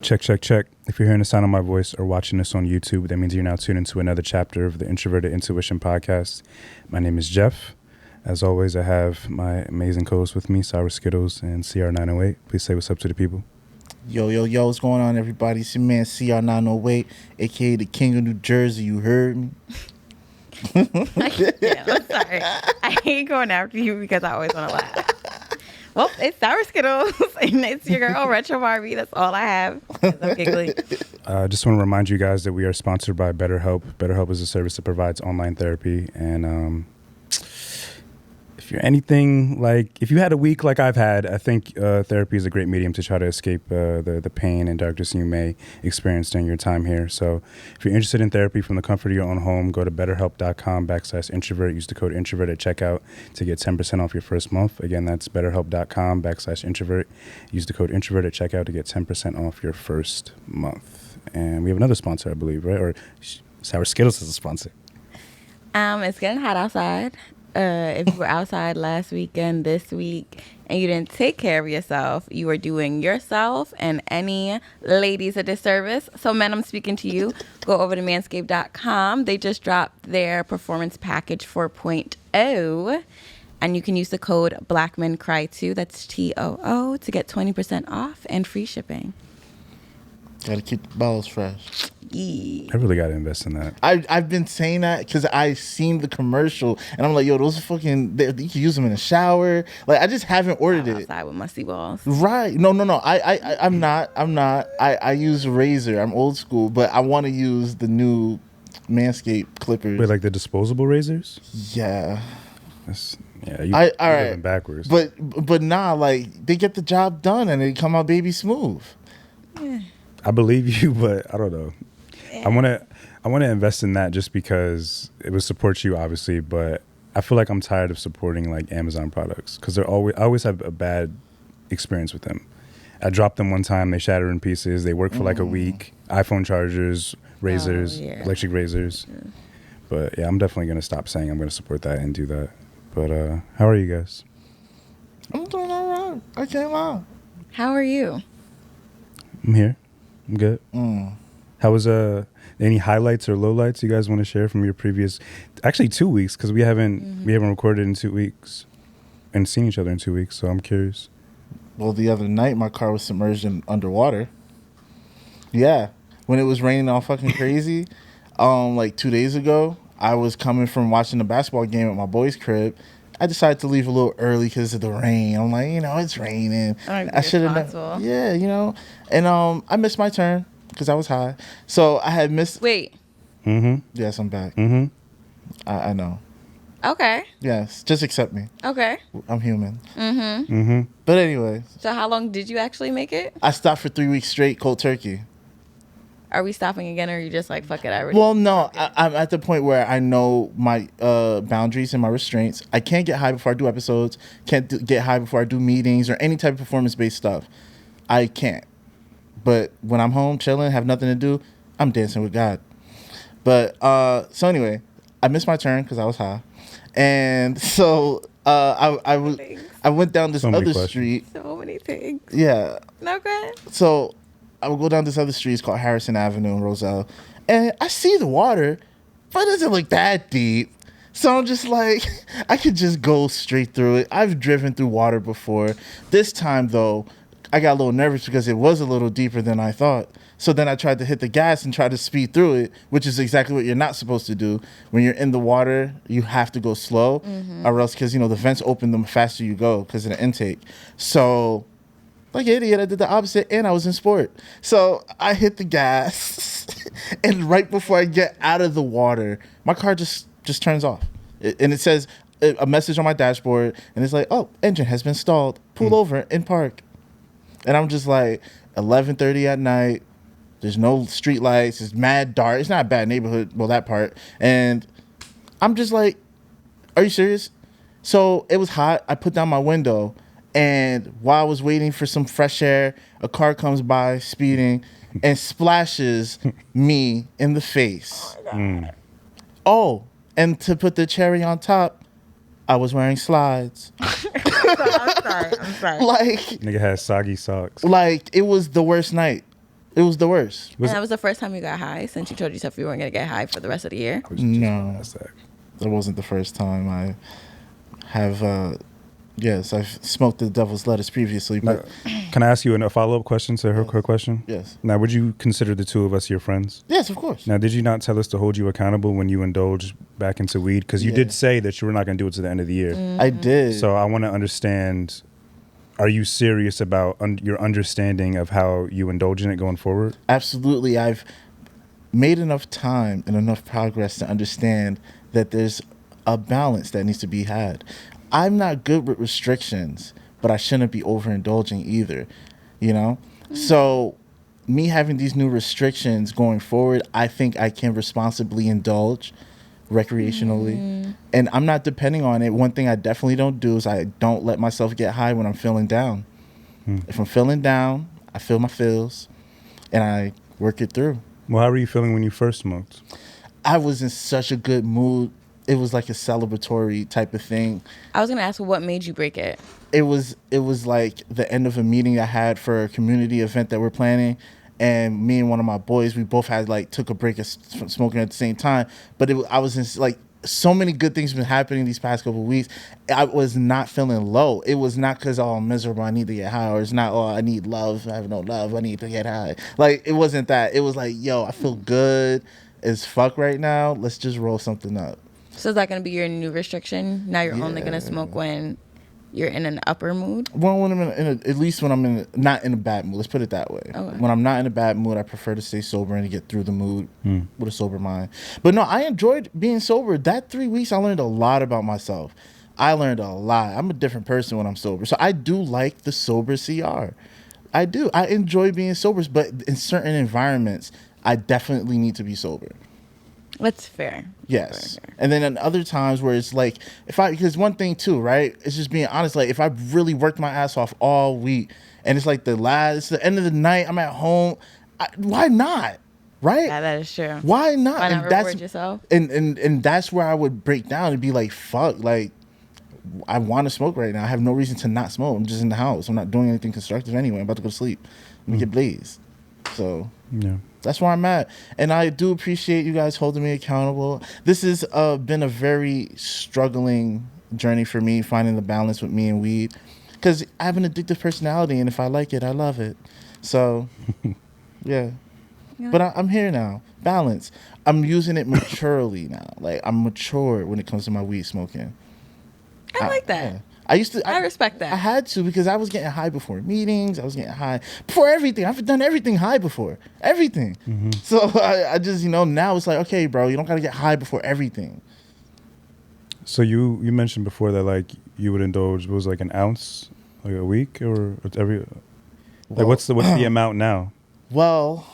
Check, check, check. If you're hearing the sound of my voice or watching this on YouTube, that means you're now tuned into another chapter of the Introverted Intuition podcast. My name is Jeff. As always, I have my amazing co-hosts with me, Sour Skittles and CR908. Please say what's up to the people. Yo, what's going on, everybody? It's your man CR908, a.k.a. the King of New Jersey. You heard me? I'm sorry. I hate going after you because I always want to laugh. Well, it's Sour Skittles, and it's your girl, Retro Barbie. That's all I have. I'm giggling. I just want to remind you guys that we are sponsored by BetterHelp. BetterHelp is a service that provides online therapy, and if you're anything like, if you had a week like I've had, I think therapy is a great medium to try to escape the pain and darkness you may experience during your time here. So if you're interested in therapy from the comfort of your own home, go to betterhelp.com/introvert. Use the code introvert at checkout to get 10% off your first month. Again, that's betterhelp.com/introvert. Use the code introvert at checkout to get 10% off your first month. And we have another sponsor, I believe, right? Or Sour Skittles is a sponsor. It's getting hot outside. If you were outside last weekend, this week, and you didn't take care of yourself, you are doing yourself and any ladies a disservice. So, men, I'm speaking to you. Go over to manscaped.com. They just dropped their Performance Package 4.0, and you can use the code BlackmenCry2, that's TOO, to get 20% off and free shipping. Gotta keep the balls fresh. Yeah. I really got to invest in that. I've been saying that because I've seen the commercial, and I'm like, yo, those are fucking, you can use them in the shower. Like, I just haven't ordered it. Outside with musty balls. Right. No. I'm not. I use a razor. I'm old school, but I want to use the new Manscaped clippers. Wait, like the disposable razors? Yeah. You're all right. living backwards. But nah, like, they get the job done and they come out baby smooth. Yeah. I believe you, but I don't know. I want to invest in that just because it would support you, obviously, but I feel like I'm tired of supporting like Amazon products because I always have a bad experience with them. I dropped them one time, they shatter in pieces. They work for like a week. iPhone chargers, razors, electric razors. Yeah. But yeah, I'm definitely going to stop saying I'm going to support that and do that. But how are you guys? I'm doing all right. I can't lie. How are you? I'm here. I'm good. How was any highlights or lowlights you guys want to share from your previous, actually 2 weeks, because we haven't recorded in 2 weeks and seen each other in 2 weeks, so I'm curious. Well, the other night my car was submerged in underwater. Yeah, when it was raining all fucking crazy, like 2 days ago, I was coming from watching the basketball game at my boy's crib. I decided to leave a little early because of the rain. I'm like, it's raining. I should have. Yeah, and I missed my turn. Because I was high. So I had missed. Wait. Yes, I'm back. I know. Okay. Yes, just accept me. Okay. I'm human. But anyway. So how long did you actually make it? I stopped for 3 weeks straight, cold turkey. Are we stopping again, or are you just like, fuck it, I already... Well, no, I'm at the point where I know my boundaries and my restraints. I can't get high before I do episodes. Can't get high before I do meetings or any type of performance-based stuff. I can't. But when I'm home chilling, have nothing to do, I'm dancing with God. But so anyway, I missed my turn because I was high, and so I went down this other street. So many things. Yeah. Okay. So I would go down this other street. It's called Harrison Avenue in Roselle, and I see the water, but it doesn't look that deep. So I'm just like, I could just go straight through it. I've driven through water before. This time though, I got a little nervous because it was a little deeper than I thought. So then I tried to hit the gas and try to speed through it, which is exactly what you're not supposed to do. When you're in the water, you have to go slow, or else, because, the vents open the faster you go because of the intake. So, like an idiot, I did the opposite, and I was in sport. So I hit the gas, and right before I get out of the water, my car just turns off. And it says a message on my dashboard, and it's like, oh, engine has been stalled. Pull over and park. And I'm just like, 11:30 at night. There's no street lights. It's mad dark. It's not a bad neighborhood. Well, that part. And I'm just like, are you serious? So it was hot. I put down my window. And while I was waiting for some fresh air, a car comes by speeding and splashes me in the face. Oh, and to put the cherry on top, I was wearing slides. I'm sorry. Like, Nigga had soggy socks. Like, it was the worst night. It was the worst. And that was the first time you got high since you told yourself you weren't going to get high for the rest of the year? No, that wasn't the first time. I have, yes, I've smoked the devil's lettuce previously. But Can I ask you a follow-up question to her question? Yes. Now, would you consider the two of us your friends? Yes, of course. Now, did you not tell us to hold you accountable when you indulged back into weed? Because you did say that you were not going to do it to the end of the year. I did. So I want to understand, are you serious about your understanding of how you indulge in it going forward? Absolutely. I've made enough time and enough progress to understand that there's a balance that needs to be had. I'm not good with restrictions, but I shouldn't be overindulging either, you know? So me having these new restrictions going forward, I think I can responsibly indulge recreationally. And I'm not depending on it. One thing I definitely don't do is I don't let myself get high when I'm feeling down. If I'm feeling down, I feel my feels and I work it through. Well, how were you feeling when you first smoked? I was in such a good mood. It was like a celebratory type of thing. I was going to ask what made you break it? It was like the end of a meeting I had for a community event that we're planning. And me and one of my boys, we both had like took a break from smoking at the same time. But I was in like so many good things been happening these past couple of weeks. I was not feeling low. It was not because I'm miserable, I need to get high, or it's not, I need love, I have no love, I need to get high. Like it wasn't that. It was like, yo, I feel good as fuck right now. Let's just roll something up. So is that going to be your new restriction? Now you're only going to smoke when you're in an upper mood? Well, when I'm at least when I'm not in a bad mood. Let's put it that way. Okay. When I'm not in a bad mood, I prefer to stay sober and to get through the mood with a sober mind. But no, I enjoyed being sober. That 3 weeks, I learned a lot about myself. I learned a lot. I'm a different person when I'm sober. So I do like the sober CR. I do. I enjoy being sober, but in certain environments, I definitely need to be sober. That's fair. Yes. And then in other times where it's like, because one thing too, right? It's just being honest. Like if I really worked my ass off all week and it's like it's the end of the night, I'm at home. Why not? Right? Yeah, that is true. Why not? Why not reward yourself? And that's where I would break down and be like, fuck, like I want to smoke right now. I have no reason to not smoke. I'm just in the house. I'm not doing anything constructive anyway. I'm about to go to sleep. Let me get blazed. So Yeah. that's where I'm at. And I do appreciate you guys holding me accountable. This has been a very struggling journey for me, finding the balance with me and weed. Because I have an addictive personality, and if I like it, I love it. So, yeah. But I'm here now. Balance. I'm using it maturely now. Like, I'm mature when it comes to my weed smoking. I like that. Yeah. I respect that. I had to because I was getting high before meetings. I was getting high before everything. I've done everything high before. Everything. So I just, now it's like, okay, bro, you don't got to get high before everything. So you mentioned before that like you would indulge, what was it, like an ounce like a week or every, like what's the amount now? Well,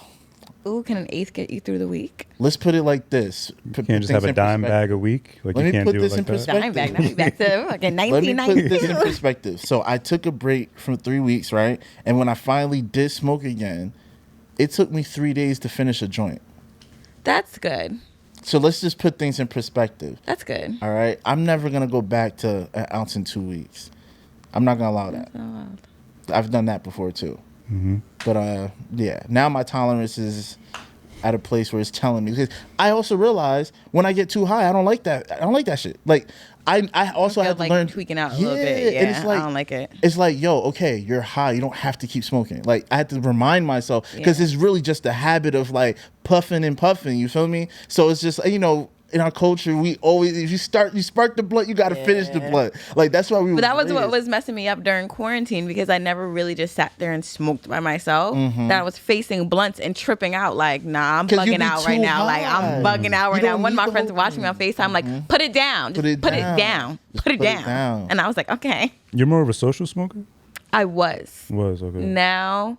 Ooh, can an eighth get you through the week? let's put it like this. You can't just have a dime bag a week? Like Let you me can't put do this it in like that? perspective. Dime back. Now we back to fucking Let me put this in 1992. perspective. So I took a break from 3 weeks, right? And when I finally did smoke again, it took me 3 days to finish a joint. That's good. So let's just put things in perspective. That's good. All right? I'm never going to go back to an ounce in 2 weeks. I'm not going to allow that. I've done that before too. But yeah, now my tolerance is at a place where it's telling me, because I also realize when I get too high, I don't like that. I don't like that shit. Like I also feel have to like learn tweaking out a little bit. Yeah, and it's like, I don't like it. It's like, yo, okay, you're high. You don't have to keep smoking. Like I had to remind myself because it's really just a habit of like puffing and puffing. You feel me? So it's just in our culture, we always, if you spark the blunt, you got to finish the blunt. Like that's why we. But that was what was messing me up during quarantine, because I never really just sat there and smoked by myself. That I was facing blunts and tripping out like, nah, I'm 'Cause you bugging be out right too now. Like I'm high. bugging out You right now. don't One of need my the friends whole- watching me on FaceTime, like, put it down. Put it down. Just Put it down. And I was like, okay. You're more of a social smoker? I was. Okay. Now,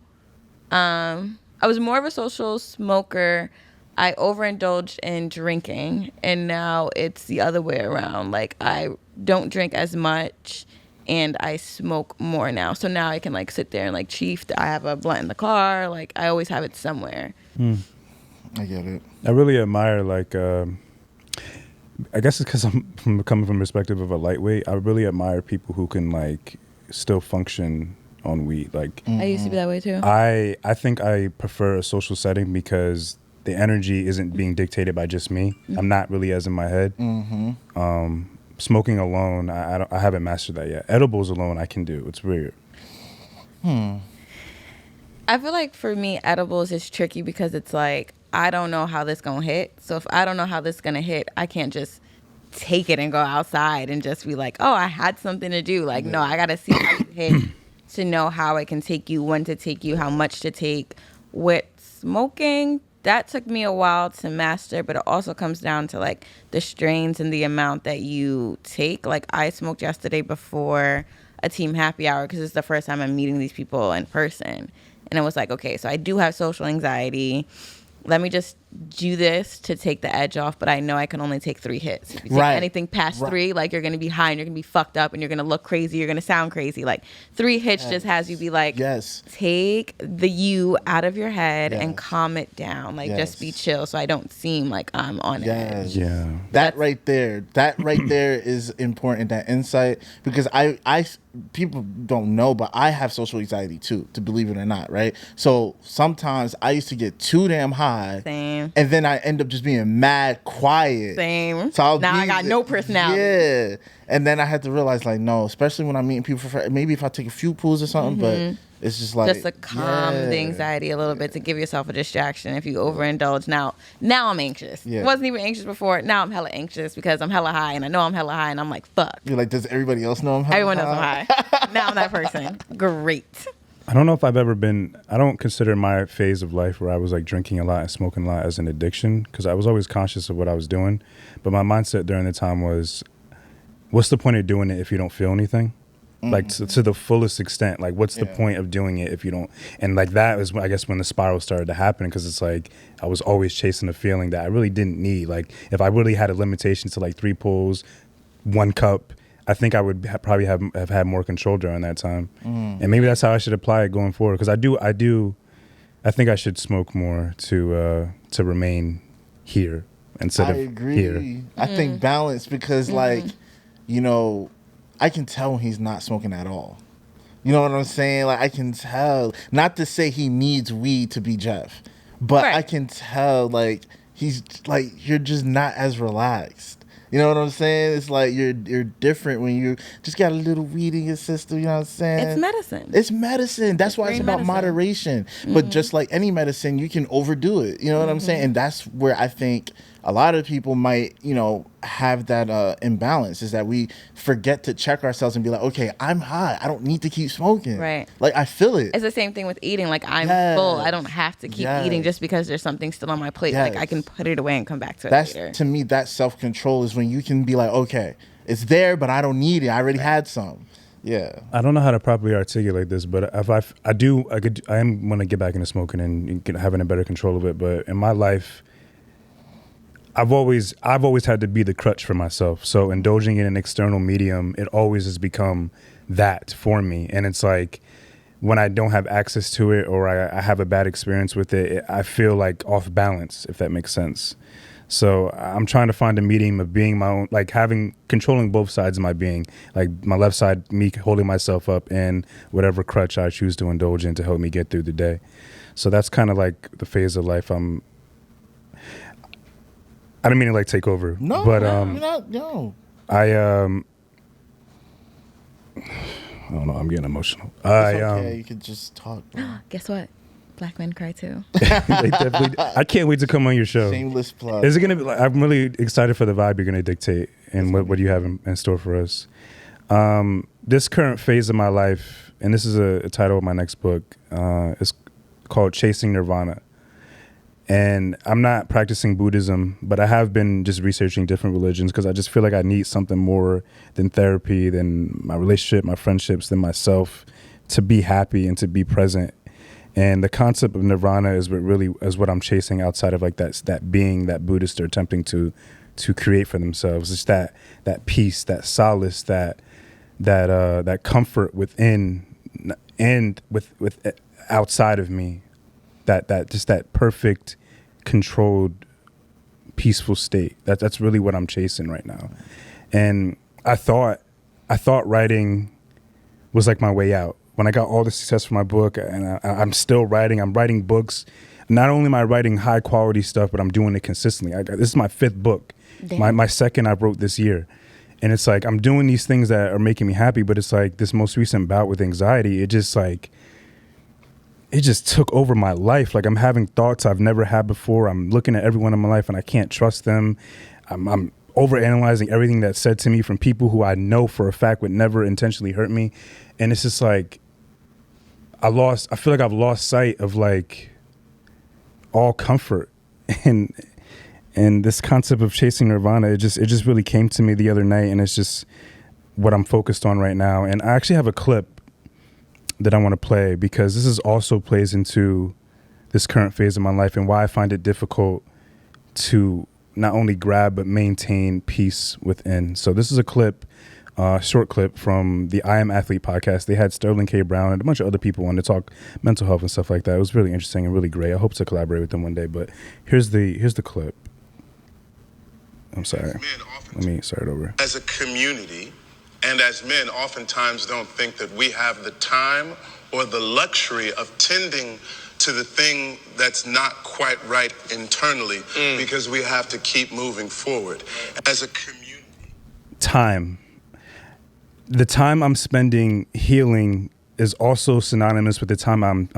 I was more of a social smoker. I overindulged in drinking, and now it's the other way around. Like I don't drink as much, and I smoke more now. So now I can like sit there and like chief. I have a blunt in the car. Like I always have it somewhere. I get it. I really admire like I guess it's because I'm coming from the perspective of a lightweight. I really admire people who can like still function on weed. Like I used to be that way too. I think I prefer a social setting because the energy isn't being dictated by just me. I'm not really as in my head. Smoking alone, I haven't mastered that yet. Edibles alone, I can do. It's weird. I feel like for me, edibles is tricky because it's like, I don't know how this gonna hit. So if I don't know how this gonna hit, I can't just take it and go outside and just be like, oh, I had something to do. Like, no, I gotta see how you hit to know how it can take you, when to take you, how much to take. With smoking, that took me a while to master, but it also comes down to like the strains and the amount that you take. Like I smoked yesterday before a team happy hour because it's the first time I'm meeting these people in person. And it was like, okay, so I do have social anxiety. Let me just do this to take the edge off, but I know I can only take 3 hits. If you take anything past 3, like you're going to be high and you're going to be fucked up and you're going to look crazy. You're going to sound crazy. Like 3 hits just has you be like, take the you out of your head and calm it down. Like just be chill so I don't seem like I'm on edge. Yeah. That right there is important, that insight, because I people don't know, but I have social anxiety too, to believe it or not, right? So sometimes I used to get too damn high. Same. And then I end up just being mad quiet. Same. So now I got no personality. Yeah. And then I had to realize, like, no, especially when I'm meeting people for, maybe if I take a few pulls or something, but it's just like. Just to calm the anxiety a little bit, to give yourself a distraction if you overindulge. Now I'm anxious. Wasn't even anxious before. Now I'm hella anxious because I'm hella high and I know I'm hella high and I'm like, fuck. You're like, does everybody else know I'm high? Everyone knows I'm high. Now I'm that person. Great. I don't know if I've ever been, I don't consider my phase of life where I was like drinking a lot and smoking a lot as an addiction, because I was always conscious of what I was doing. But my mindset during the time was, what's the point of doing it if you don't feel anything? Like to the fullest extent, like what's the point of doing it if you don't? And like that was, I guess, when the spiral started to happen, because it's like I was always chasing a feeling that I really didn't need. Like if I really had a limitation to like 3 pulls, 1 cup, I think I would probably have had more control during that time. And maybe that's how I should apply it going forward, because I think I should smoke more to remain here instead of here. I think balance, because like, you know, I can tell when he's not smoking at all. You know what I'm saying? Like I can tell, not to say he needs weed to be Jeff, but I can tell like he's like, you're just not as relaxed. You know what I'm saying? It's like you're different when you just got a little weed in your system. You know what I'm saying? It's medicine. It's medicine. That's why it's about moderation. But just like any medicine, you can overdo it. You know what I'm saying? And that's where I think a lot of people might, you know, have that imbalance, is that we forget to check ourselves and be like, okay, I'm high. I don't need to keep smoking. Right. Like I feel it. It's the same thing with eating. Like I'm full. I don't have to keep eating just because there's something still on my plate. Like I can put it away and come back to it later. To me, that self-control is when you can be like, okay, it's there, but I don't need it. I already had some. Yeah. I don't know how to properly articulate this, but if I am want to get back into smoking and having a better control of it. But in my life, I've always had to be the crutch for myself. So indulging in an external medium, it always has become that for me. And it's like when I don't have access to it, or I have a bad experience with it, I feel like off balance, if that makes sense. So I'm trying to find a medium of being my own, like controlling both sides of my being. Like my left side, me holding myself up, and whatever crutch I choose to indulge in to help me get through the day. So that's kind of like the phase of life I don't mean to like take over. No, but you're not, no. I don't know, I'm getting emotional. It's okay, you can just talk. Guess what? Black men cry too. They definitely, I can't wait to come on your show. Shameless plug. Is it gonna be like, I'm really excited for the vibe you're gonna dictate and what you have in store for us. This current phase of my life, and this is a title of my next book, is called Chasing Nirvana. And I'm not practicing Buddhism, but I have been just researching different religions, because I just feel like I need something more than therapy, than my relationship, my friendships, than myself, to be happy and to be present. And the concept of nirvana is what I'm chasing, outside of like that being that Buddhists are attempting to create for themselves. It's that peace, that solace, that comfort within and with outside of me. That just that perfect, controlled, peaceful state. That's really what I'm chasing right now. And I thought writing was like my way out, when I got all the success from my book, and I'm still writing. I'm writing books. Not only am I writing high quality stuff, but I'm doing it consistently. This is my 5th book. Damn. My second I wrote this year. And it's like I'm doing these things that are making me happy, but it's like this most recent bout with anxiety, it just took over my life. Like I'm having thoughts I've never had before. I'm looking at everyone in my life and I can't trust them. I'm overanalyzing everything that's said to me from people who I know for a fact would never intentionally hurt me. And it's just like I feel like I've lost sight of like all comfort and this concept of chasing nirvana. It just really came to me the other night, and it's just what I'm focused on right now. And I actually have a clip that I want to play because this is also plays into this current phase of my life and why I find it difficult to not only grab but maintain peace within. So this is a clip, short clip from the I Am Athlete podcast. They had Sterling K. Brown and a bunch of other people on to talk mental health and stuff like that. It was really interesting and really great. I hope to collaborate with them one day. But here's the clip. I'm sorry. Let me start over. As a community and as men, oftentimes don't think that we have the time or the luxury of tending to the thing that's not quite right internally because we have to keep moving forward. As a community. Time. The time I'm spending healing is also synonymous with the time I'm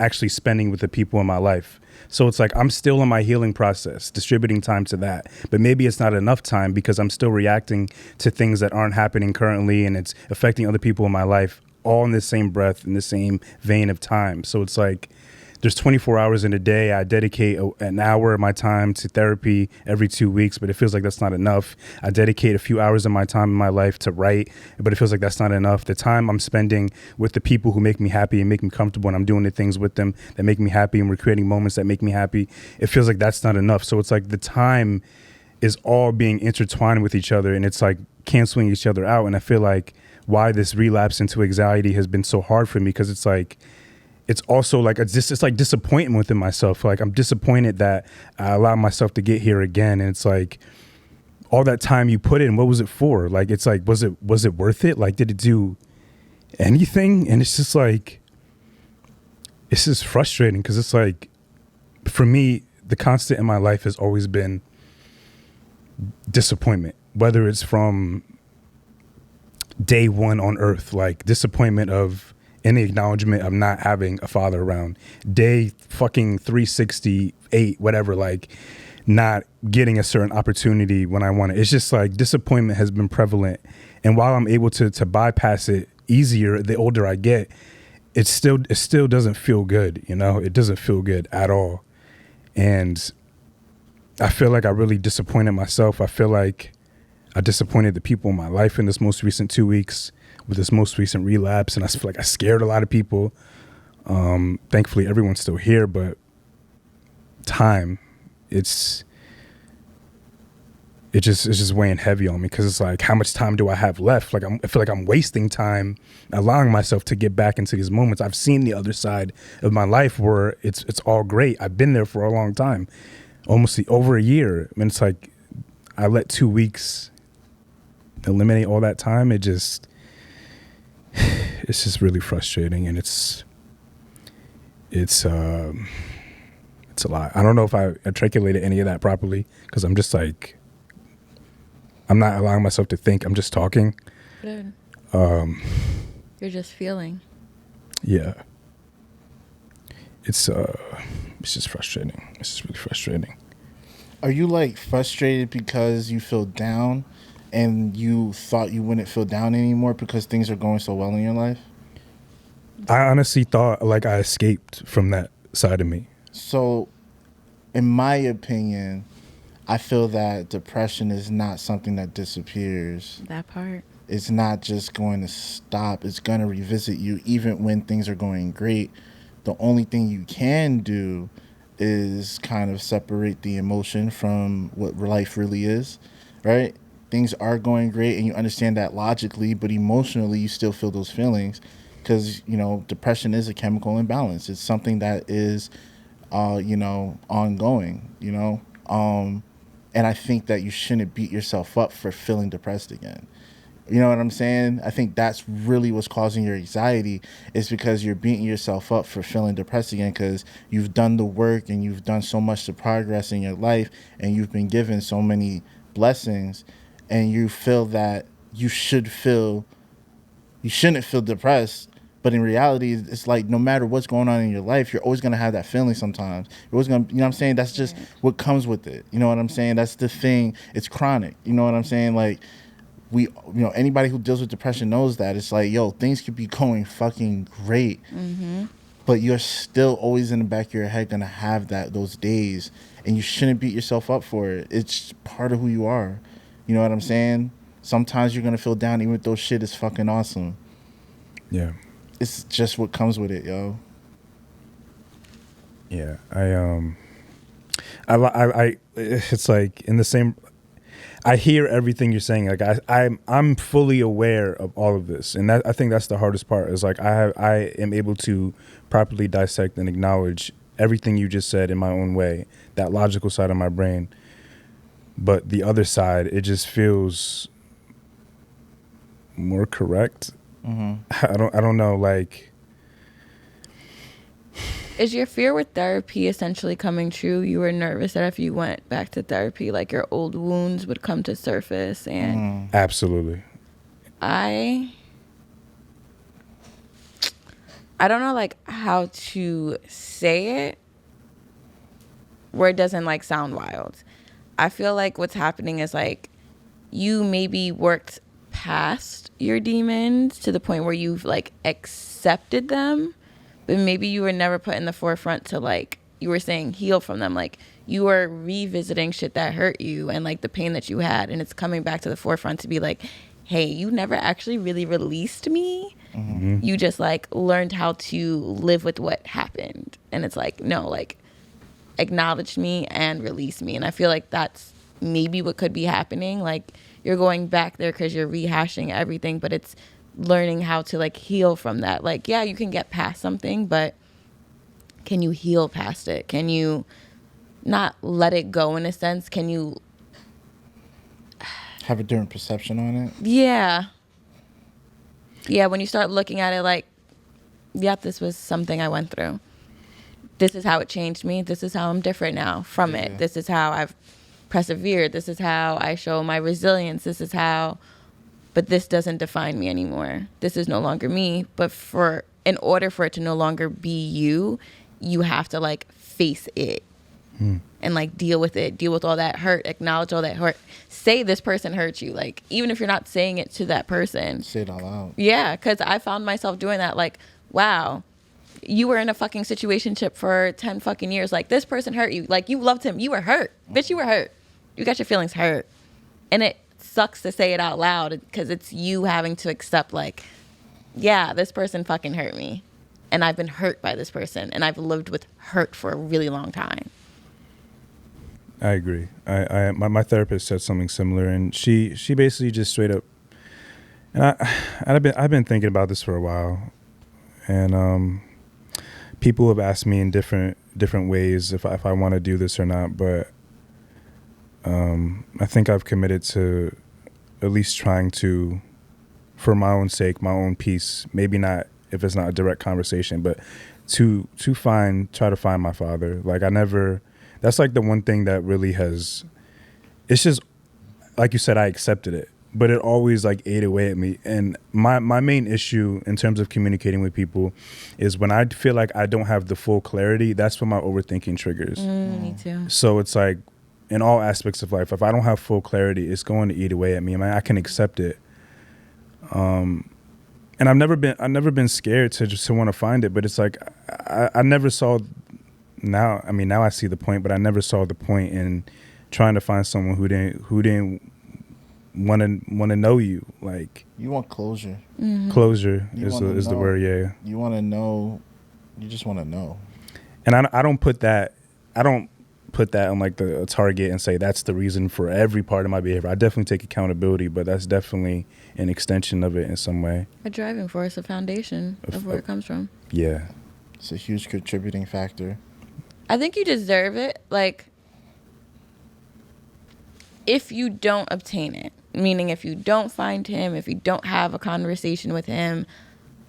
actually spending with the people in my life. So it's like I'm still in my healing process, distributing time to that. But maybe it's not enough time because I'm still reacting to things that aren't happening currently, and it's affecting other people in my life all in the same breath, in the same vein of time. So it's like there's 24 hours in a day. I dedicate an hour of my time to therapy every 2 weeks, but it feels like that's not enough. I dedicate a few hours of my time in my life to write, but it feels like that's not enough. The time I'm spending with the people who make me happy and make me comfortable, and I'm doing the things with them that make me happy, and we're creating moments that make me happy, it feels like that's not enough. So it's like the time is all being intertwined with each other, and it's like canceling each other out. And I feel like why this relapse into anxiety has been so hard for me, because it's like, it's also like it's like disappointment within myself. Like I'm disappointed that I allowed myself to get here again. And it's like all that time you put in, what was it for? Like it's like was it worth it? Like did it do anything? And it's just like it's just frustrating because it's like for me the constant in my life has always been disappointment, whether it's from day one on earth, like disappointment of any acknowledgement of not having a father around, day fucking 368, whatever, like not getting a certain opportunity when I want it. It's just like disappointment has been prevalent. And while I'm able to bypass it easier the older I get, it still doesn't feel good, you know? It doesn't feel good at all. And I feel like I really disappointed myself. I feel like I disappointed the people in my life in this most recent 2 weeks with this most recent relapse. And I feel like I scared a lot of people. Thankfully, everyone's still here, but time, it's just weighing heavy on me because it's like, how much time do I have left? Like I feel like I'm wasting time allowing myself to get back into these moments. I've seen the other side of my life where it's all great. I've been there for a long time, almost over a year. I mean, it's like I let 2 weeks eliminate all that time. It's just really frustrating, and it's a lot. I don't know if I articulated any of that properly because I'm just like, I'm not allowing myself to think. I'm just talking. Good. You're just feeling. Yeah. It's just frustrating. It's just really frustrating. Are you like frustrated because you feel down and you thought you wouldn't feel down anymore because things are going so well in your life? I honestly thought like I escaped from that side of me. So, in my opinion, I feel that depression is not something that disappears. That part. It's not just going to stop. It's going to revisit you even when things are going great. The only thing you can do is kind of separate the emotion from what life really is, right? Things are going great and you understand that logically, but emotionally you still feel those feelings because, you know, depression is a chemical imbalance. It's something that is, ongoing, you know? And I think that you shouldn't beat yourself up for feeling depressed again. You know what I'm saying? I think that's really what's causing your anxiety, is because you're beating yourself up for feeling depressed again, because you've done the work and you've done so much to progress in your life, and you've been given so many blessings, and you feel that you shouldn't feel depressed. But in reality, it's like no matter what's going on in your life, you're always going to have that feeling sometimes. You're always going to, you know what I'm saying? That's just what comes with it. You know what I'm saying? That's the thing. It's chronic. You know what I'm saying? Like, anybody who deals with depression knows that. It's like, yo, things could be going fucking great, but you're still always in the back of your head going to have those days, and you shouldn't beat yourself up for it. It's part of who you are. You know what I'm saying? Sometimes you're going to feel down even if those shit is fucking awesome. Yeah. It's just what comes with it, yo. Yeah. It's like in the same, I hear everything you're saying. Like I'm fully aware of all of this, and I think that's the hardest part. Is like I am able to properly dissect and acknowledge everything you just said in my own way, that logical side of my brain. But the other side, it just feels more correct. I don't know. Like, Is your fear with therapy essentially coming true? You were nervous that if you went back to therapy, like your old wounds would come to surface. And absolutely. I don't know like how to say it where it doesn't like sound wild. I feel like what's happening is like you maybe worked past your demons to the point where you've like accepted them, but maybe you were never put in the forefront to, like you were saying, heal from them. Like you were revisiting shit that hurt you and like the pain that you had, and it's coming back to the forefront to be like, hey, you never actually really released me. You just like learned how to live with what happened. And it's like, no, like acknowledge me and release me. And I feel like that's maybe what could be happening. Like you're going back there because you're rehashing everything, but it's learning how to like heal from that. Like, yeah, you can get past something, but can you heal past it? Can you not let it go in a sense? Can you have a different perception on it? Yeah, when you start looking at it like, yep, this was something I went through. This is how it changed me. This is how I'm different now from it. This is how I've persevered. This is how I show my resilience. This is how, but this doesn't define me anymore. This is no longer me. But in order for it to no longer be you, you have to like face it and like deal with it, deal with all that hurt, acknowledge all that hurt. Say this person hurt you. Like, even if you're not saying it to that person, say it out loud. Yeah, because I found myself doing that. Like, wow, you were in a fucking situationship for 10 fucking years. Like, this person hurt you. Like, you loved him. You were hurt. Bitch, you were hurt. You got your feelings hurt. And it sucks to say it out loud because it's you having to accept, like, yeah, this person fucking hurt me. And I've been hurt by this person. And I've lived with hurt for a really long time. I agree. My therapist said something similar, and she basically just straight up, and I've been thinking about this for a while, and people have asked me in different ways if I want to do this or not, but I think I've committed to at least trying to, for my own sake, my own peace, maybe not if it's not a direct conversation, but to try to find my father. Like, that's like the one thing that really has, it's just, like you said, I accepted it, but it always like ate away at me. And my main issue in terms of communicating with people is when I feel like I don't have the full clarity, that's when my overthinking triggers. Me too. So it's like in all aspects of life, if I don't have full clarity, it's going to eat away at me. I mean, I can accept it. And I've never been scared to want to find it, but it's like, I never saw. Now I see the point, but I never saw the point in trying to find someone who didn't want to know you. Like, you want closure. Closure is the word. Yeah. You want to know. You just want to know. And I don't put that on like the target and say that's the reason for every part of my behavior. I definitely take accountability, but that's definitely an extension of it in some way. A driving force, a foundation of where it comes from. Yeah. It's a huge contributing factor. I think you deserve it. Like, if you don't obtain it, meaning if you don't find him, if you don't have a conversation with him,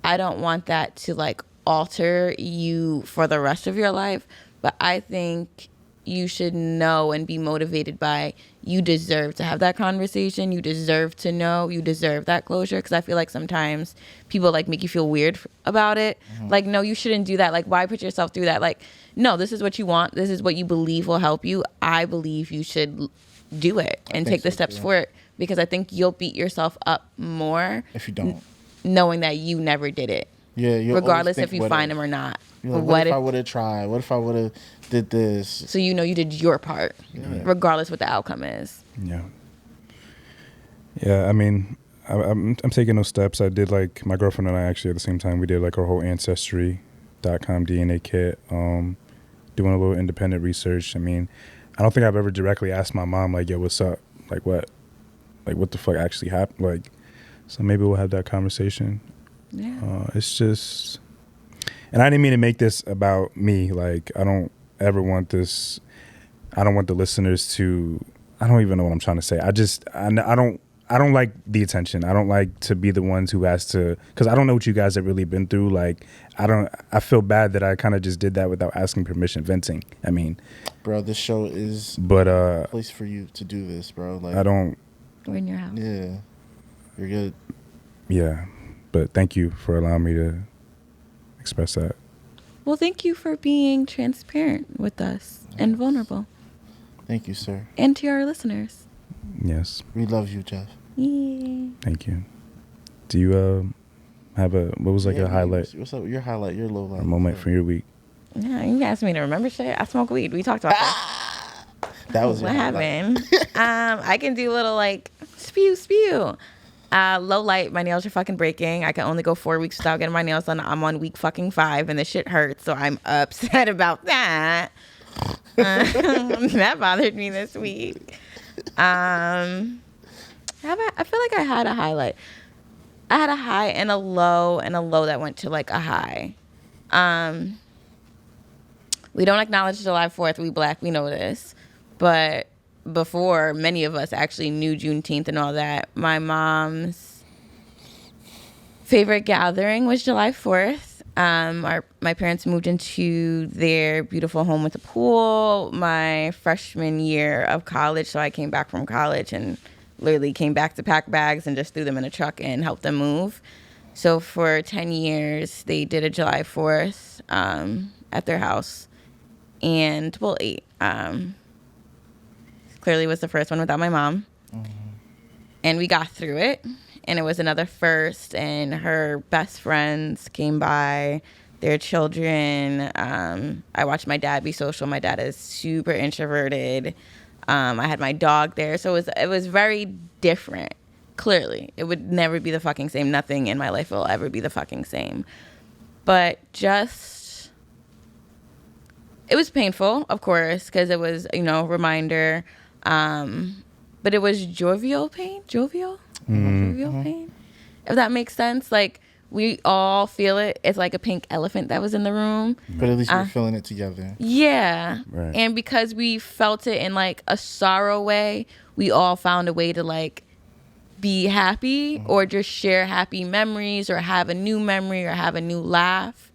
I don't want that to like alter you for the rest of your life. But I think you should know and be motivated by, you deserve to have that conversation. You deserve to know. You deserve that closure. Because I feel like sometimes people like make you feel weird about it. Like, no, you shouldn't do that. Like, why put yourself through that? Like, no, this is what you want. This is what you believe will help you. I believe you should do it and take the steps for it, because I think you'll beat yourself up more if you don't, knowing that you never did it. Yeah, regardless if you find him or not. Like, what if I would have tried? What if I would have did this? So you know you did your part, regardless what the outcome is. Yeah. Yeah, I mean, I'm taking those steps. I did, like, my girlfriend and I actually at the same time, we did like our whole Ancestry.com DNA kit, doing a little independent research. I mean, I don't think I've ever directly asked my mom, like, yo, what's up? Like, what the fuck actually happened? Like, so maybe we'll have that conversation. Yeah. It's just, and I didn't mean to make this about me. Like, I don't ever want this. I don't want the listeners to. I don't even know what I'm trying to say. I don't like the attention. I don't like to be the ones who has to, because I don't know what you guys have really been through. Like, I feel bad that I kind of just did that without asking permission, venting. I mean, bro, this show is a place for you to do this, bro. Like, we're in your house. Yeah, you're good. Yeah, but thank you for allowing me to express that. Well, thank you for being transparent with us and vulnerable. Thank you, sir. And to our listeners. Yes. We love you, Jeff. Yeah. Thank you. Do you have what was like a highlight? What's up? Your highlight, your low light. A moment from your week. Yeah, you asked me to remember shit. I smoke weed. We talked about that. That was what happened. I can do a little like spew. Low light, my nails are fucking breaking. I can only go 4 weeks without getting my nails done. I'm on week fucking 5 and the shit hurts, so I'm upset about that. That bothered me this week. I feel like I had a highlight. I had a high and a low that went to like a high. We don't acknowledge July 4th. We Black, we know this. But before many of us actually knew Juneteenth and all that, my mom's favorite gathering was July 4th. My parents moved into their beautiful home with a pool my freshman year of college. So I came back from college and literally came back to pack bags and just threw them in a truck and helped them move. So for 10 years, they did a July 4th at their house. And, well, 8. Clearly was the first one without my mom. Mm-hmm. And we got through it. And it was another first. And her best friends came by, their children. I watched my dad be social. My dad is super introverted. I had my dog there. So it was very different. Clearly. It would never be the fucking same. Nothing in my life will ever be the fucking same. But just, it was painful, of course, because it was, reminder. But it was jovial pain. Jovial pain. If that makes sense. Like, we all feel it. It's like a pink elephant that was in the room. But at least we're feeling it together. Yeah. Right. And because we felt it in like a sorrow way, we all found a way to like be happy or just share happy memories or have a new memory or have a new laugh.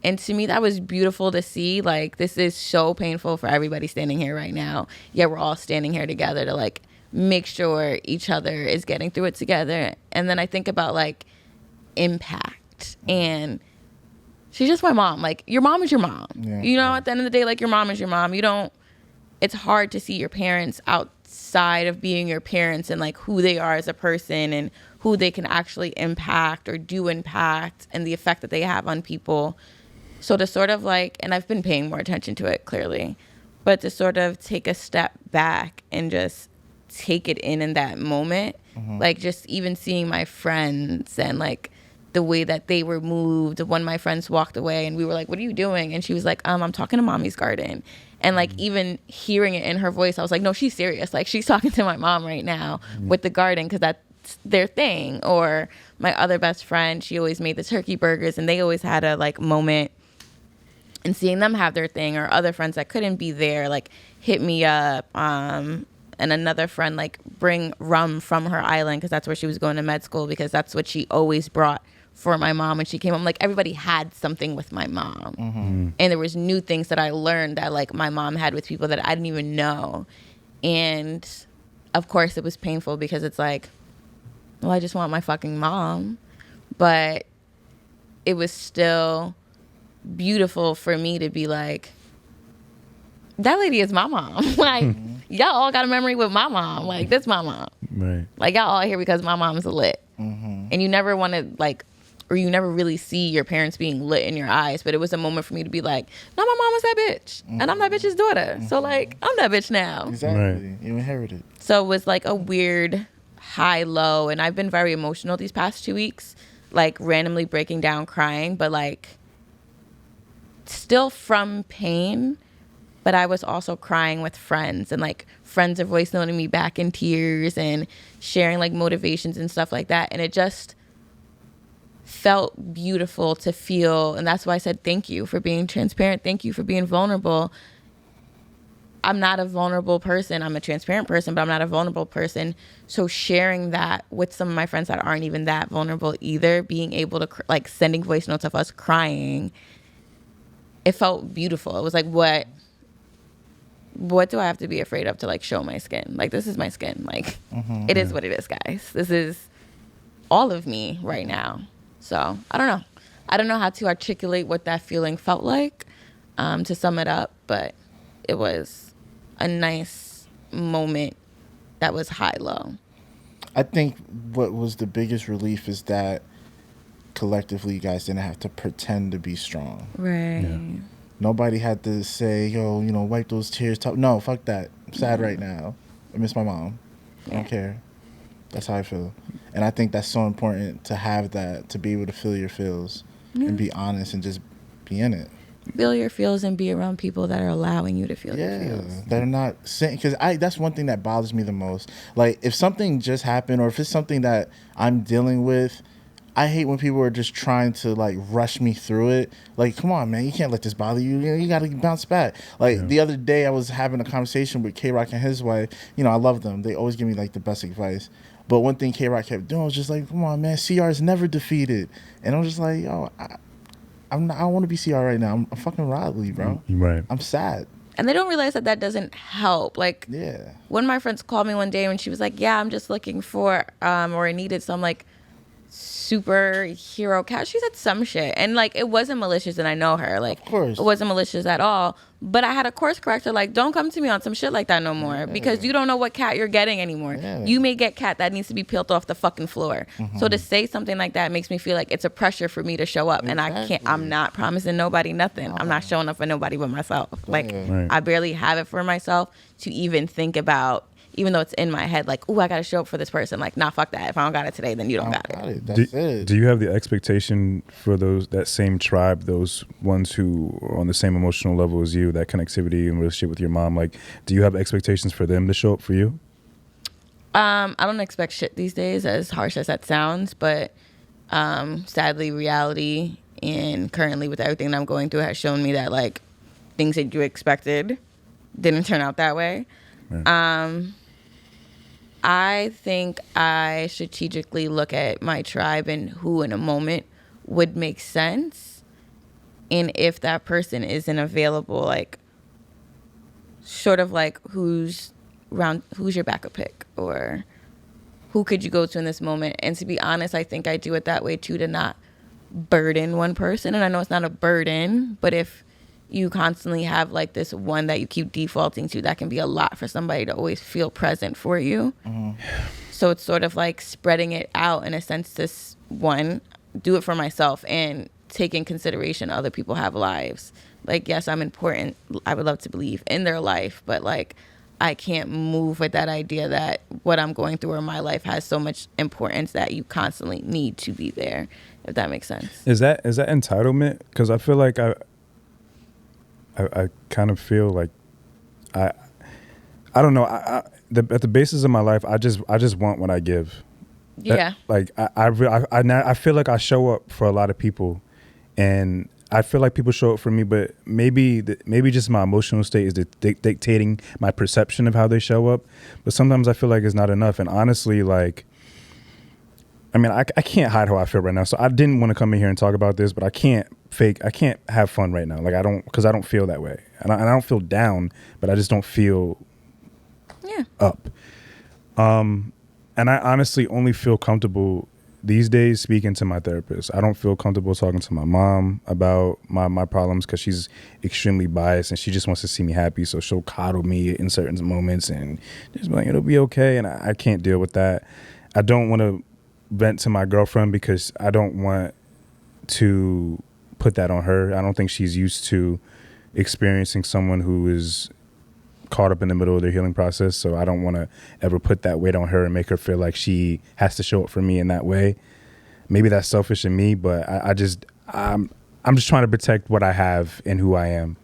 And to me, that was beautiful to see. Like, this is so painful for everybody standing here right now. Yet we're all standing here together to like make sure each other is getting through it together. And then I think about like impact, and she's just my mom. Like, your mom is your mom. Yeah, at the end of the day, like, your mom is your mom. It's hard to see your parents outside of being your parents and like who they are as a person and who they can actually impact or do impact and the effect that they have on people. So to sort of like, and I've been paying more attention to it clearly, but to sort of take a step back and just take it in that moment, like just even seeing my friends and like the way that they were moved when my friends walked away and we were like, what are you doing? And she was like, I'm talking to mommy's garden. And like even hearing it in her voice, I was like, no, she's serious. Like, she's talking to my mom right now with the garden, because that's their thing. Or my other best friend, she always made the turkey burgers and they always had a like moment. And seeing them have their thing, or other friends that couldn't be there, like hit me up. and another friend like bring rum from her island because that's where she was going to med school, because that's what she always brought for my mom when she came home. Like everybody had something with my mom, and there was new things that I learned that like my mom had with people that I didn't even know. And of course it was painful because it's like, well, I just want my fucking mom, but it was still beautiful for me to be like, that lady is my mom. Like y'all all got a memory with my mom. Like this my mom. Right. Like y'all all here because my mom's lit. And you never want to like, or you never really see your parents being lit in your eyes. But it was a moment for me to be like, no, my mom was that bitch. And I'm that bitch's daughter. So like, I'm that bitch now. Exactly. Right. You inherited. So it was like a weird high low. And I've been very emotional these past 2 weeks, like randomly breaking down crying, but like still from pain. But I was also crying with friends, and like friends are voice noting me back in tears and sharing like motivations and stuff like that. And it just felt beautiful to feel. And that's why I said, thank you for being transparent. Thank you for being vulnerable. I'm not a vulnerable person. I'm a transparent person, but I'm not a vulnerable person. So sharing that with some of my friends that aren't even that vulnerable either, being able to like sending voice notes of us crying, it felt beautiful. It was like, what do I have to be afraid of to like show my skin? Like, this is my skin. Like, it is what it is, guys. This is all of me right now. So I don't know. I don't know how to articulate what that feeling felt like, to sum it up, but it was a nice moment that was high-low. I think what was the biggest relief is that collectively you guys didn't have to pretend to be strong. Right. Yeah. Nobody had to say, yo, wipe those tears. No, fuck that. I'm sad right now. I miss my mom. I don't care. That's how I feel. And I think that's so important to have that, to be able to feel your feels and be honest and just be in it. Feel your feels and be around people that are allowing you to feel your feels. That are not saying, because that's one thing that bothers me the most. Like, if something just happened, or if it's something that I'm dealing with, I hate when people are just trying to like rush me through it. Like, come on, man, you can't let this bother you. You got to bounce back. Like the other day, I was having a conversation with K-Rock and his wife. I love them. They always give me like the best advice. But one thing K-Rock kept doing was just like, come on, man, CR is never defeated. And I'm just like, yo, I don't want to be CR right now. I'm fucking Rodley, bro. Right. I'm sad. And they don't realize that doesn't help. Like, one of my friends called me one day and she was like, yeah, I'm just looking for, or I needed some like superhero cat. She said some shit, and like it wasn't malicious, and I know her. Like, of course, it wasn't malicious at all. But I had a course corrector like, don't come to me on some shit like that no more, because you don't know what cat you're getting anymore. You may get cat that needs to be peeled off the fucking floor. So to say something like that makes me feel like it's a pressure for me to show up, and I can't. I'm not promising nobody nothing. I'm not showing up for nobody but myself. Like, I barely have it for myself to even think about. Even though it's in my head, like, ooh, I got to show up for this person. Like, nah, fuck that. If I don't got it today, then you don't got it. That's it. Do you have the expectation for that same tribe, those ones who are on the same emotional level as you, that connectivity and relationship with your mom? Like, do you have expectations for them to show up for you? I don't expect shit these days, as harsh as that sounds. But sadly, reality and currently with everything that I'm going through has shown me that, like, things that you expected didn't turn out that way. Right. I think I strategically look at my tribe and who in a moment would make sense. And if that person isn't available, like, sort of like who's your backup pick, or who could you go to in this moment? And to be honest, I think I do it that way too, to not burden one person. And I know it's not a burden, but if you constantly have like this one that you keep defaulting to, that can be a lot for somebody to always feel present for you. So it's sort of like spreading it out in a sense to, one, do it for myself and take in consideration other people have lives. Like, yes, I'm important. I would love to believe in their life, but like, I can't move with that idea that what I'm going through in my life has so much importance that you constantly need to be there, if that makes sense. Is that entitlement? Because I feel like I kind of feel like I don't know. At the basis of my life, I just want what I give. Yeah. I feel like I show up for a lot of people, and I feel like people show up for me, but maybe just my emotional state is dictating my perception of how they show up. But sometimes I feel like it's not enough. And honestly, like, I mean, I can't hide how I feel right now. So I didn't want to come in here and talk about this, but I can't have fun right now. Like, because I don't feel that way. And I don't feel down, but I just don't feel up. And I honestly only feel comfortable these days speaking to my therapist. I don't feel comfortable talking to my mom about my problems because she's extremely biased and she just wants to see me happy. So she'll coddle me in certain moments and just be like, it'll be okay. And I can't deal with that. I don't want to vent to my girlfriend because I don't want to put that on her. I don't think she's used to experiencing someone who is caught up in the middle of their healing process. So I don't want to ever put that weight on her and make her feel like she has to show up for me in that way. Maybe that's selfish in me, but I'm just trying to protect what I have and who I am.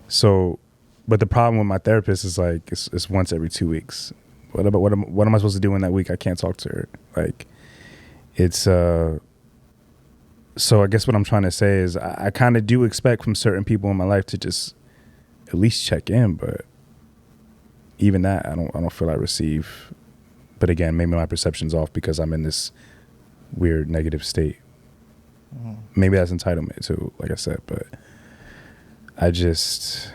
So, but the problem with my therapist is like, it's once every 2 weeks. What am I supposed to do in that week? I can't talk to her. Like, it's, so I guess what I'm trying to say is I kind of do expect from certain people in my life to just at least check in, but even that, I don't feel I receive. But again, maybe my perception's off because I'm in this weird negative state. Maybe that's entitlement too, like I said, but I just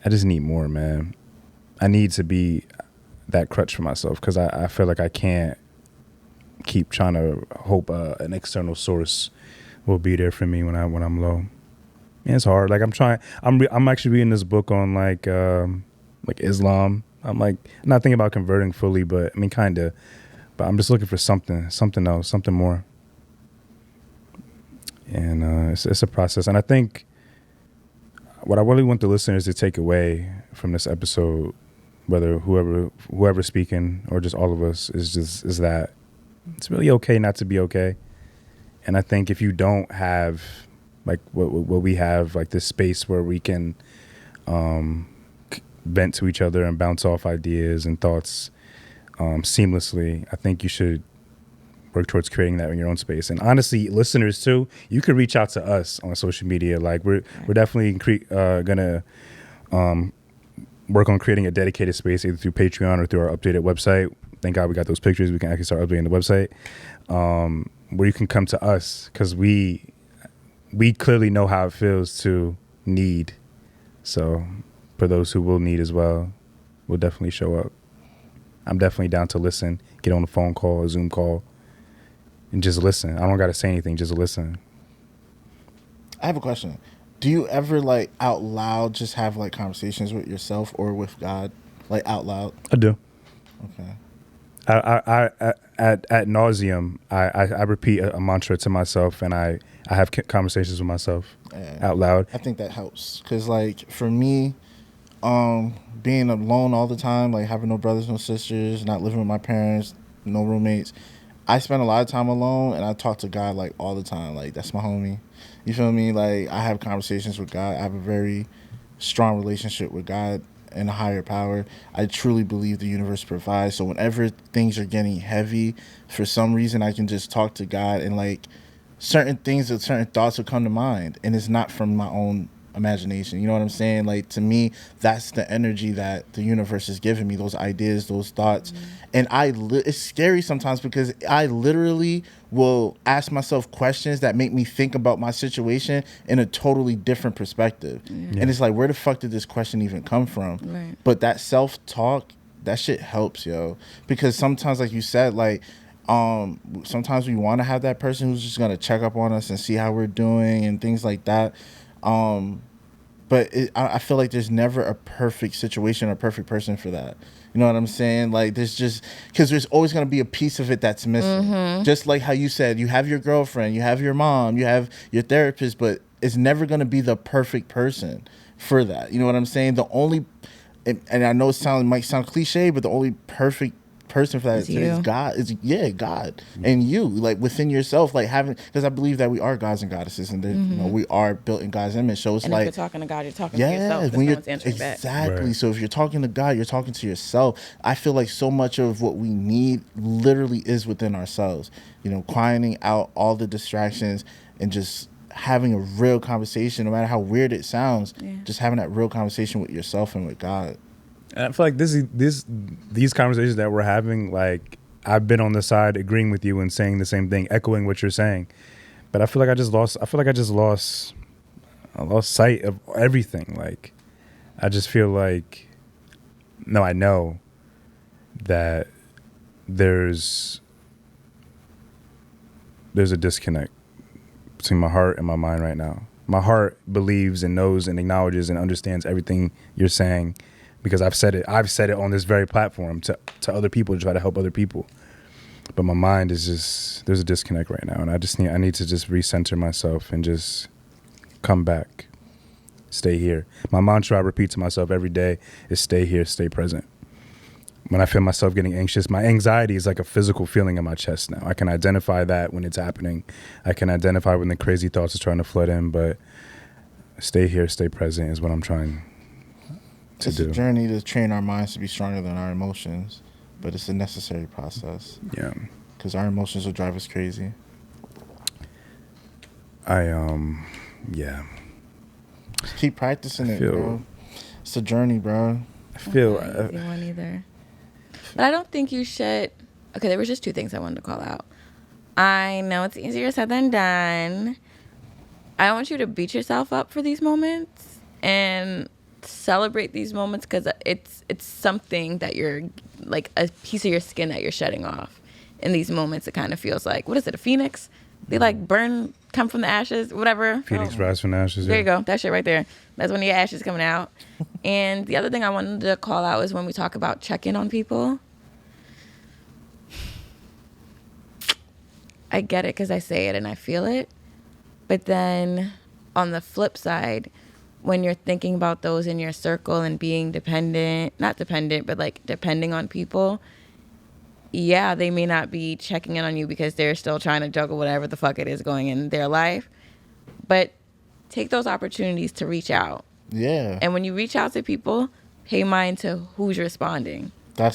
need more, man. I need to be that crutch for myself because I feel like I can't keep trying to hope an external source will be there for me when I'm low. Yeah, it's hard. Like I'm actually reading this book on like Islam. I'm like not thinking about converting fully, but I mean kind of. But I'm just looking for something else, something more. And it's a process. And I think what I really want the listeners to take away from this episode, whether whoever speaking or just all of us, is that it's really okay not to be okay. And I think if you don't have like what we have, like this space where we can vent to each other and bounce off ideas and thoughts seamlessly, I think you should work towards creating that in your own space. And honestly, listeners too, you could reach out to us on social media. Like we're definitely gonna work on creating a dedicated space either through Patreon or through our updated website. Thank God we got those pictures. We can actually start updating the website where you can come to us because we clearly know how it feels to need. So for those who will need as well, we'll definitely show up. I'm definitely down to listen, get on a phone call, a Zoom call, and just listen. I don't got to say anything, just listen. I have a question. Do you ever like out loud just have like conversations with yourself or with God, like out loud? I do. Okay. I at nauseum, I repeat a mantra to myself, and I have conversations with myself out loud. I think that helps because, like, for me, being alone all the time, like having no brothers, no sisters, not living with my parents, no roommates, I spend a lot of time alone, and I talk to God like all the time. Like that's my homie. You feel me? Like I have conversations with God. I have a very strong relationship with God and a higher power. I truly believe the universe provides. So whenever things are getting heavy, for some reason, I can just talk to God and like certain things or certain thoughts will come to mind. And it's not from my own imagination. You know what I'm saying? Like to me, that's the energy that the universe is giving me, those ideas, those thoughts. And it's scary sometimes because I literally will ask myself questions that make me think about my situation in a totally different perspective. Yeah. And it's like, where the fuck did this question even come from? Right. But that self-talk, that shit helps, yo. Because sometimes, like you said, like sometimes we want to have that person who's just gonna check up on us and see how we're doing and things like that. But I feel like there's never a perfect situation or perfect person for that. You know what I'm saying? Like there's just, because there's always going to be a piece of it that's missing. Mm-hmm. Just like how you said, you have your girlfriend, you have your mom, you have your therapist, but it's never going to be the perfect person for that. You know what I'm saying? The only, and I know it might sound cliche, but the only perfect person for that is God. God and you, like within yourself, like having, because I believe that we are gods and goddesses, and you know, we are built in God's image. So it's and like if you're talking to God, you're talking to yourself. When you're exactly Right. So if you're talking to God, you're talking to yourself. I feel like so much of what we need literally is within ourselves. You know, quieting out all the distractions and just having a real conversation, no matter how weird it sounds. Yeah. Just having that real conversation with yourself and with God. And I feel like these conversations that we're having, like I've been on the side agreeing with you and saying the same thing, echoing what you're saying. But I feel like I lost sight of everything. Like I just feel like I know that there's a disconnect between my heart and my mind right now. My heart believes and knows and acknowledges and understands everything you're saying because I've said it on this very platform to other people to try to help other people. But my mind is just, there's a disconnect right now, and I need to just recenter myself and just come back, stay here. My mantra I repeat to myself every day is stay here, stay present. When I feel myself getting anxious, my anxiety is like a physical feeling in my chest now. I can identify that when it's happening. I can identify when the crazy thoughts are trying to flood in, but stay here, stay present is what I'm trying to do. It's a journey to train our minds to be stronger than our emotions, but it's a necessary process. Yeah. Because our emotions will drive us crazy. Yeah. Just keep practicing it, bro. It's a journey, bro. I feel... Not an easy one either. But I don't think you should... Okay, there was just 2 things I wanted to call out. I know it's easier said than done. I want you to beat yourself up for these moments and celebrate these moments because it's something that you're... like a piece of your skin that you're shedding off. In these moments, it kind of feels like... What is it, a phoenix? They like burn, come from the ashes, whatever. Phoenix rise from the ashes. There you go. That shit right there. That's when your ashes coming out. And the other thing I wanted to call out is when we talk about check-in on people. I get it because I say it and I feel it. But then on the flip side, when you're thinking about those in your circle and being not dependent, but like depending on people, yeah, they may not be checking in on you because they're still trying to juggle whatever the fuck it is going in their life. But take those opportunities to reach out. Yeah. And when you reach out to people, pay mind to who's responding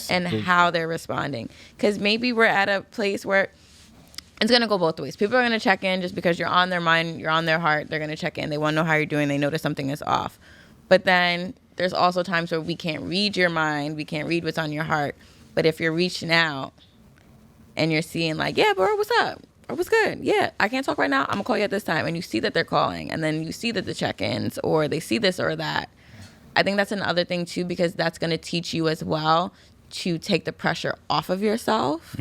and how they're responding. Because maybe we're at a place where it's going to go both ways. People are going to check in just because you're on their mind, you're on their heart. They're going to check in. They want to know how you're doing. They notice something is off. But then there's also times where we can't read your mind. We can't read what's on your heart. But if you're reaching out and you're seeing like, yeah, bro, what's up? Or what's good? Yeah, I can't talk right now. I'm going to call you at this time. And you see that they're calling. And then you see that the check-ins or they see this or that. I think that's another thing, too, because that's going to teach you as well to take the pressure off of yourself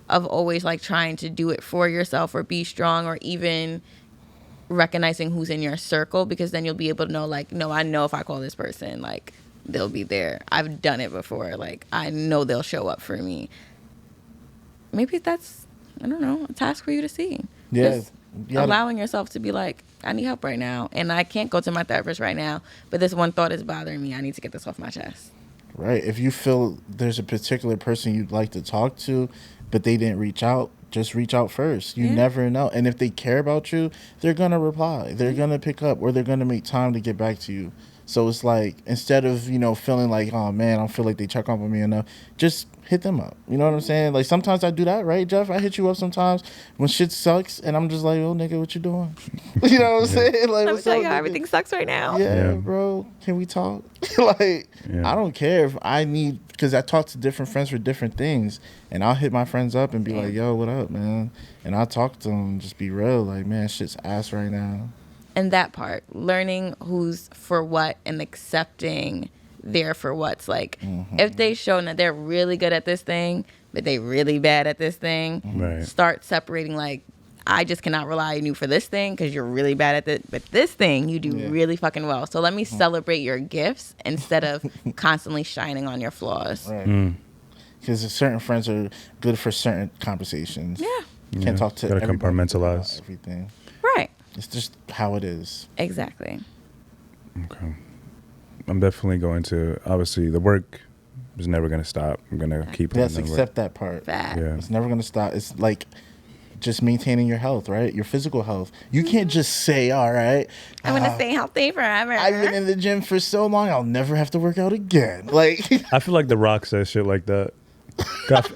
of always like trying to do it for yourself or be strong or even recognizing who's in your circle, because then you'll be able to know like, no, I know if I call this person, like they'll be there. I've done it before. Like I know they'll show up for me. Maybe that's, I don't know, a task for you to see. Yeah. Allowing yourself to be like, I need help right now and I can't go to my therapist right now, but this one thought is bothering me. I need to get this off my chest. Right. If you feel there's a particular person you'd like to talk to, but they didn't reach out, just reach out first. You never know. And if they care about you, they're going to reply. They're going to pick up or they're going to make time to get back to you. So it's like, instead of, feeling like, oh, man, I don't feel like they check up on me enough, just hit them up. You know what I'm saying? Like, sometimes I do that, right, Jeff? I hit you up sometimes when shit sucks, and I'm just like, oh, nigga, what you doing? You know what I'm saying? Like, Let me what's tell up, you, nigga? everything sucks right now. Yeah, bro. Can we talk? I don't care if I need, because I talk to different friends for different things, and I'll hit my friends up and be like, yo, what up, man? And I'll talk to them, just be real, like, man, shit's ass right now. And that part, learning who's for what and accepting their for what's like, if they show that they're really good at this thing, but they really bad at this thing, start separating like, I just cannot rely on you for this thing because you're really bad at it, but this thing you do really fucking well. So let me celebrate your gifts instead of constantly shining on your flaws. Right. Because certain friends are good for certain conversations. Yeah. You can't talk to gotta everybody compartmentalize about everything. Right. It's just how it is. Exactly. Okay. I'm definitely going to, obviously, the work is never going to stop. I'm going to keep Yes, accept that part. Yeah. It's never going to stop. It's like just maintaining your health, right? Your physical health. You can't just say, all right, I'm going to stay healthy forever. I've been in the gym for so long, I'll never have to work out again. Like, I feel like The Rock says shit like that.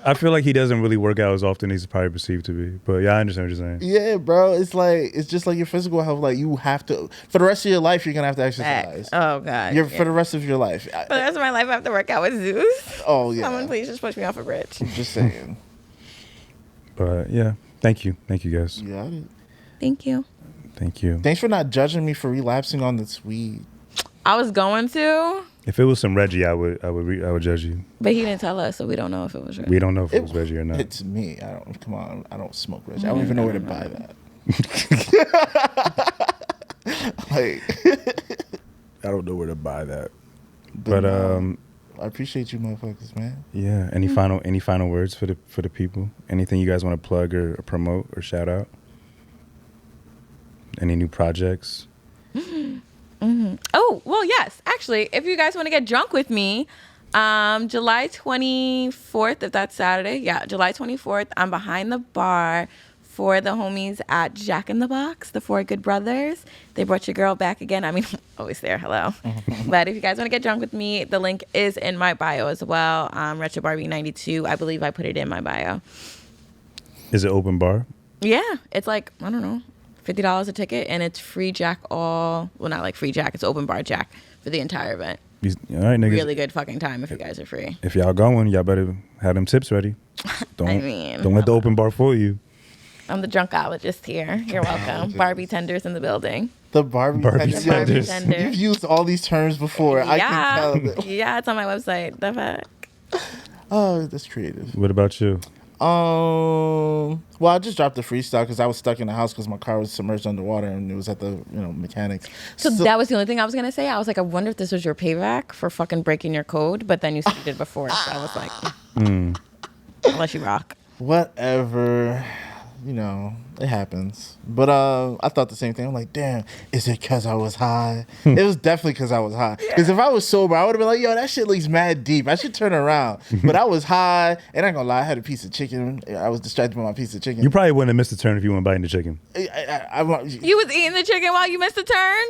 I feel like he doesn't really work out as often as he's probably perceived to be. But yeah, I understand what you're saying. Yeah, bro. It's just like your physical health. Like you have to, for the rest of your life, you're gonna have to exercise. Oh God. For the rest of your life. For the rest of my life, I have to work out with Zeus. Oh yeah. Someone please just push me off a bridge. I'm just saying. But yeah, thank you guys. You got it. Thank you. Thank you. Thanks for not judging me for relapsing on the weed. I was going to, If it was some Reggie, I would judge you. but he didn't tell us, so we don't know if it was real. We don't know if it was Reggie or not. It's me. Come on. I don't smoke Reggie. I don't even know where to buy that. Like, I don't know where to buy that. but But I appreciate you, motherfuckers, man. yeah. Any final words for the people? Anything you guys want to plug or promote or shout out? Any new projects? Oh, well, yes. Actually, if you guys want to get drunk with me, July 24th, if that's Saturday. Yeah, July 24th, I'm behind the bar for the homies at Jack in the Box, the Four Good Brothers. They brought your girl back again. I mean, always there. Hello. But if you guys want to get drunk with me, the link is in my bio as well. Retro Barbie 92. I believe I put it in my bio. Is it open bar? Yeah, it's like, I don't know, $50 a ticket, and it's free Jack well, not like free Jack, it's open bar Jack for the entire event. All right, niggas. Really good fucking time if you guys are free. If y'all going, y'all better have them tips ready. Don't let the open bar fool you. I'm the drunkologist here. You're welcome. Barbie tenders in the building. The Barbie tenders. Barbie tender. You've used all these terms before. I can tell. Yeah, it's on my website. The fuck. Oh, that's creative. What about you? Well, I just dropped the freestyle because I was stuck in the house because my car was submerged underwater and it was at the mechanics. So that was the only thing I was gonna say. I was like, I wonder if this was your payback for fucking breaking your code. But then you said you did before, so I was like, unless you rock. Whatever. It happens. But I thought the same thing. I'm like, damn, is it because I was high? It was definitely because I was high. Because if I was sober, I would have been like, yo, that shit looks mad deep. I should turn around. But I was high, and I ain't gonna lie, I had a piece of chicken. I was distracted by my piece of chicken. You probably wouldn't have missed a turn if you weren't biting the chicken. You was eating the chicken while you missed a turn?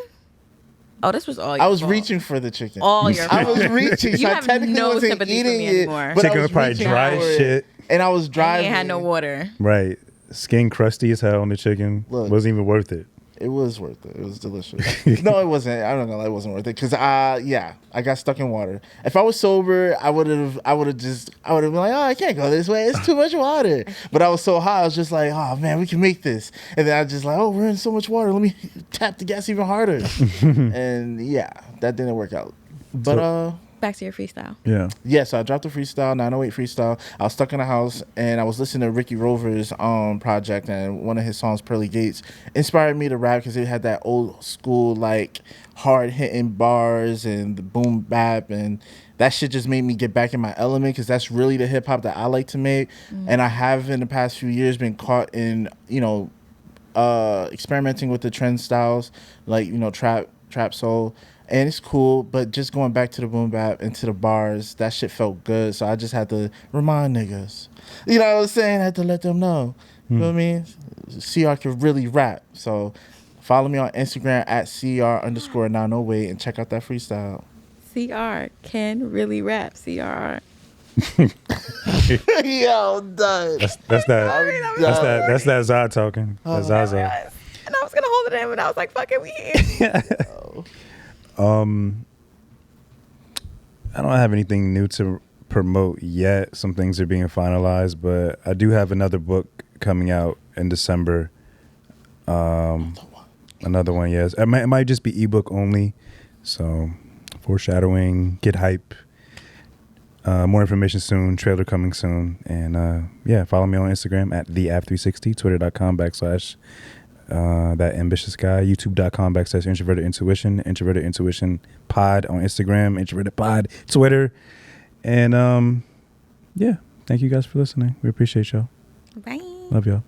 Oh, this was all your I was fault. reaching for the chicken. All your I fault. was reaching. You So I have technically no wasn't sympathy for eating me it. anymore. But I Chicken was was probably reaching dry for as it, shit. and I was And driving. you had no water. Right. Skin crusty as hell on the chicken. Look. Wasn't even worth it. It was worth it. It was delicious. No, it wasn't. I'm not gonna lie, it wasn't worth it because I got stuck in water. If I was sober, I would have been like, oh, I can't go this way. It's too much water. But I was so high, I was just like, oh man, we can make this. And then I was just like, oh, we're in so much water. Let me tap the gas even harder. And yeah, that didn't work out. But Back to your freestyle. Yeah. so I dropped the freestyle, 908 freestyle. I was stuck in the house and I was listening to Ricky Rover's project, and one of his songs, Pearly Gates, inspired me to rap because it had that old school, like, hard hitting bars and the boom bap, and that shit just made me get back in my element because that's really the hip hop that I like to make. And I have in the past few years been caught in, experimenting with the trend styles, like, trap soul. And it's cool, but just going back to the boom bap and to the bars, that shit felt good. So I just had to remind niggas. You know what I'm saying? I had to let them know. You know what I mean? CR can really rap. So follow me on Instagram at CR_908 and check out that freestyle. CR can really rap. CR. Yo, I'm done. That's that Zod talking. That's Zaza. And I was gonna hold it in, but I was like, "Fuck it, we here." I don't have anything new to promote yet. Some things are being finalized, but I do have another book coming out in December. Another one, yes. It might just be ebook only. So, foreshadowing, get hype. More information soon. Trailer coming soon. And follow me on Instagram at theav360, twitter.com/ that ambitious guy, youtube.com/introverted intuition pod on Instagram, introverted pod Twitter. And thank you guys for listening. We appreciate y'all. Bye. Love y'all.